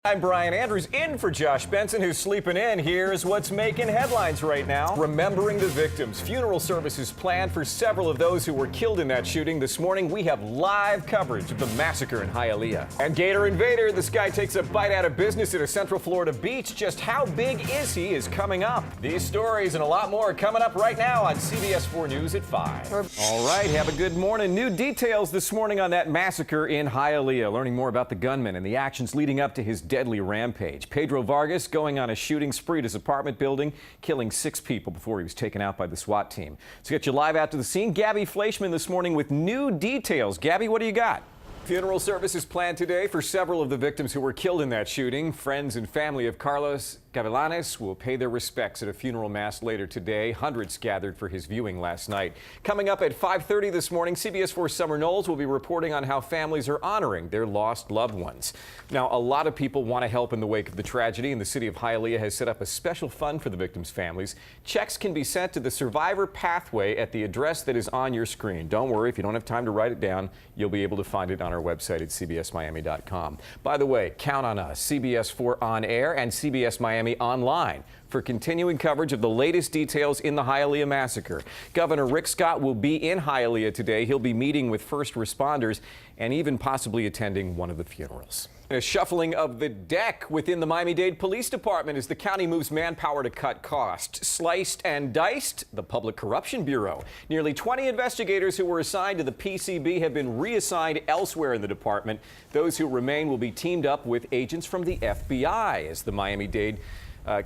I'm Brian Andrews in for Josh Benson, who's sleeping in. Here's what's making headlines right now. Remembering the victims. Funeral services planned for several of those who were killed in that shooting. This morning, we have live coverage of the massacre in Hialeah. And Gator Invader, this guy takes a bite out of business at a Central Florida beach. Just how big is he is coming up. These stories and a lot more coming up right now on CBS 4 News at 5. All right, have a good morning. New details this morning on that massacre in Hialeah. Learning more about the gunman and the actions leading up to his deadly rampage. Pedro Vargas going on a shooting spree at his apartment building, killing 6 people before he was taken out by the SWAT team. To get you live out to the scene, Gabby Fleischman this morning with new details. Gabby, what do you got? Funeral services planned today for several of the victims who were killed in that shooting. Friends and family of Carlos Gavilanes will pay their respects at a funeral mass later today. Hundreds gathered for his viewing last night. Coming up at 5:30 this morning, CBS 4 Summer Knowles will be reporting on how families are honoring their lost loved ones. Now, a lot of people want to help in the wake of the tragedy, and the city of Hialeah has set up a special fund for the victims' families. Checks can be sent to the Survivor Pathway at the address that is on your screen. Don't worry, if you don't have time to write it down, you'll be able to find it on our website at cbsmiami.com. By the way, count on us, CBS 4 on air and CBS Miami online, for continuing coverage of the latest details in the Hialeah massacre. Governor Rick Scott will be in Hialeah today. He'll be meeting with first responders and even possibly attending one of the funerals. A shuffling of the deck within the Miami-Dade Police Department as the county moves manpower to cut costs. Sliced and diced, the Public Corruption Bureau. Nearly 20 investigators who were assigned to the PCB have been reassigned elsewhere in the department. Those who remain will be teamed up with agents from the FBI as the Miami-Dade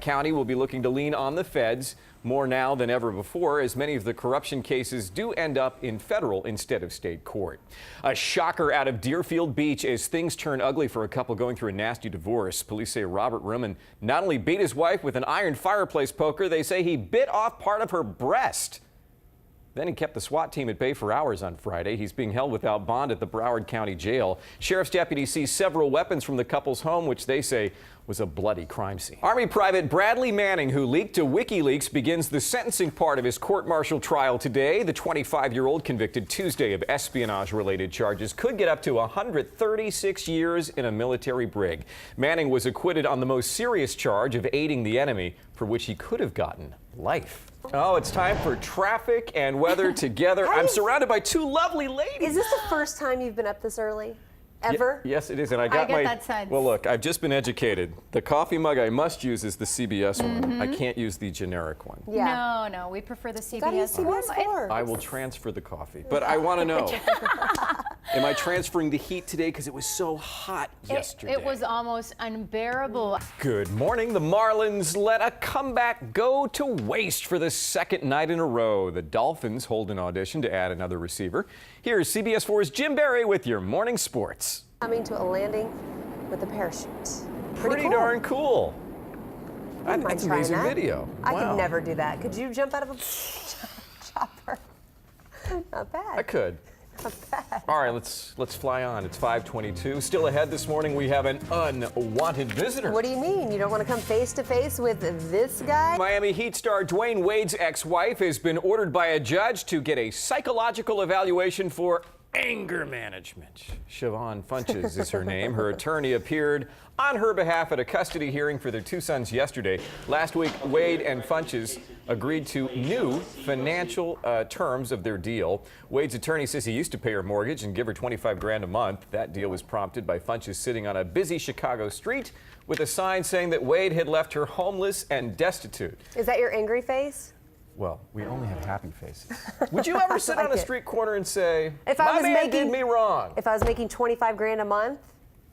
County will be looking to lean on the feds more now than ever before, as many of the corruption cases do end up in federal instead of state court. A shocker out of Deerfield Beach as things turn ugly for a couple going through a nasty divorce. Police say Robert Rumman not only beat his wife with an iron fireplace poker, they say he bit off part of her breast. Then he kept the SWAT team at bay for hours on Friday. He's being held without bond at the Broward County Jail. Sheriff's deputies see several weapons from the couple's home, which they say was a bloody crime scene. Army Private Bradley Manning, who leaked to WikiLeaks, begins the sentencing part of his court-martial trial today. The 25-year-old, convicted Tuesday of espionage-related charges, could get up to 136 years in a military brig. Manning was acquitted on the most serious charge of aiding the enemy, for which he could have gotten life. Oh, it's time for traffic and weather together. I'm surrounded by 2 lovely ladies. Is this the first time you've been up this early? Ever? Yes, it is. And I get that sense. Well, look, I've just been educated. The coffee mug I must use is the CBS one. I can't use the generic one. Yeah. No, we prefer the CBS one. I will transfer the coffee. But I want to know, am I transferring the heat today because it was so hot yesterday? It was almost unbearable. Good morning. The Marlins let a comeback go to waste for the second night in a row. The Dolphins hold an audition to add another receiver. Here's CBS 4's Jim Barry with your morning sports. Coming to a landing with a parachute. Pretty cool. darn cool. That's an amazing video. I Wow. could never do that. Could you jump out of a chopper? Not bad. I could. All right, let's fly on. It's 5:22. Still ahead this morning, we have an unwanted visitor. What do you mean? You don't want to come face to face with this guy? Miami Heat star Dwayne Wade's ex-wife has been ordered by a judge to get a psychological evaluation for anger management. Siobhan Funches is her name. Her attorney appeared on her behalf at a custody hearing for their 2 sons yesterday. Last week, Wade and Funches agreed to new financial terms of their deal. Wade's attorney says he used to pay her mortgage and give her $25,000 a month. That deal was prompted by Funches sitting on a busy Chicago street with a sign saying that Wade had left her homeless and destitute. Is that your angry face? Well, we only have happy faces. Would you ever sit on a street corner and say, if my man did me wrong? If I was making $25,000 a month,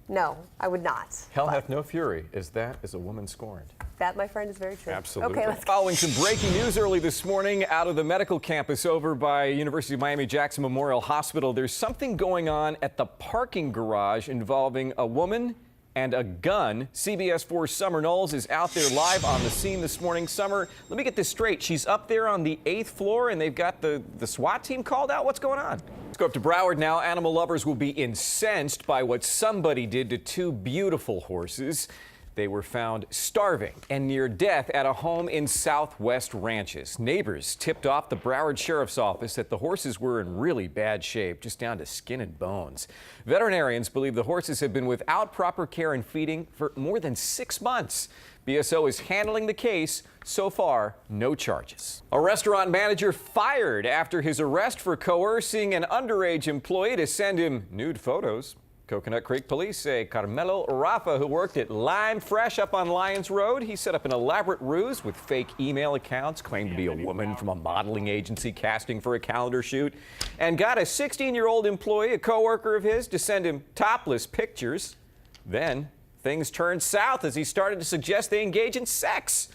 no, I would not. Hell hath no fury, as that is a woman scorned. That, my friend, is very true. Absolutely. Okay, let's go. Following some breaking news early this morning out of the medical campus over by University of Miami Jackson Memorial Hospital, there's something going on at the parking garage involving a woman and a gun. CBS 4 Summer Knowles is out there live on the scene this morning. Summer, let me get this straight. She's up there on the 8th floor and they've got the SWAT team called out? What's going on? Let's go up to Broward now. Animal lovers will be incensed by what somebody did to 2 beautiful horses. They were found starving and near death at a home in Southwest Ranches. Neighbors tipped off the Broward Sheriff's Office that the horses were in really bad shape, just down to skin and bones. Veterinarians believe the horses have been without proper care and feeding for more than 6 months. BSO is handling the case. So far, no charges. A restaurant manager fired after his arrest for coercing an underage employee to send him nude photos. Coconut Creek police say Carmelo Rafa, who worked at Lime Fresh up on Lyons Road, he set up an elaborate ruse with fake email accounts, claimed to be a woman from a modeling agency casting for a calendar shoot, and got a 16-year-old employee, a coworker of his, to send him topless pictures. Then things turned south as he started to suggest they engage in sex.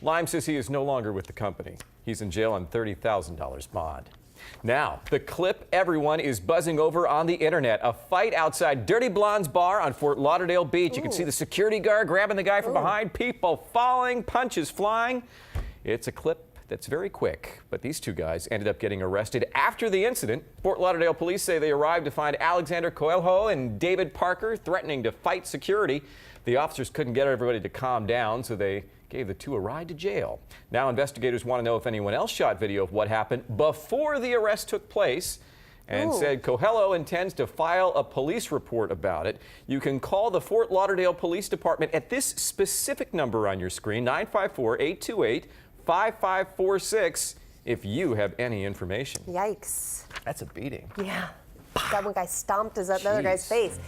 Lime says he is no longer with the company. He's in jail on $30,000 bond. Now, the clip everyone is buzzing over on the internet. A fight outside Dirty Blonde's bar on Fort Lauderdale Beach. You can see the security guard grabbing the guy from behind, people falling, punches flying. It's a clip that's very quick, but these two guys ended up getting arrested after the incident. Fort Lauderdale police say they arrived to find Alexander Coelho and David Parker threatening to fight security. The officers couldn't get everybody to calm down, so they gave the two a ride to jail. Now investigators want to know if anyone else shot video of what happened before the arrest took place, and said Coelho intends to file a police report about it. You can call the Fort Lauderdale Police Department at this specific number on your screen, 954-828-5546, if you have any information. Yikes. That's a beating. Yeah. That one guy stomped his other guy's face.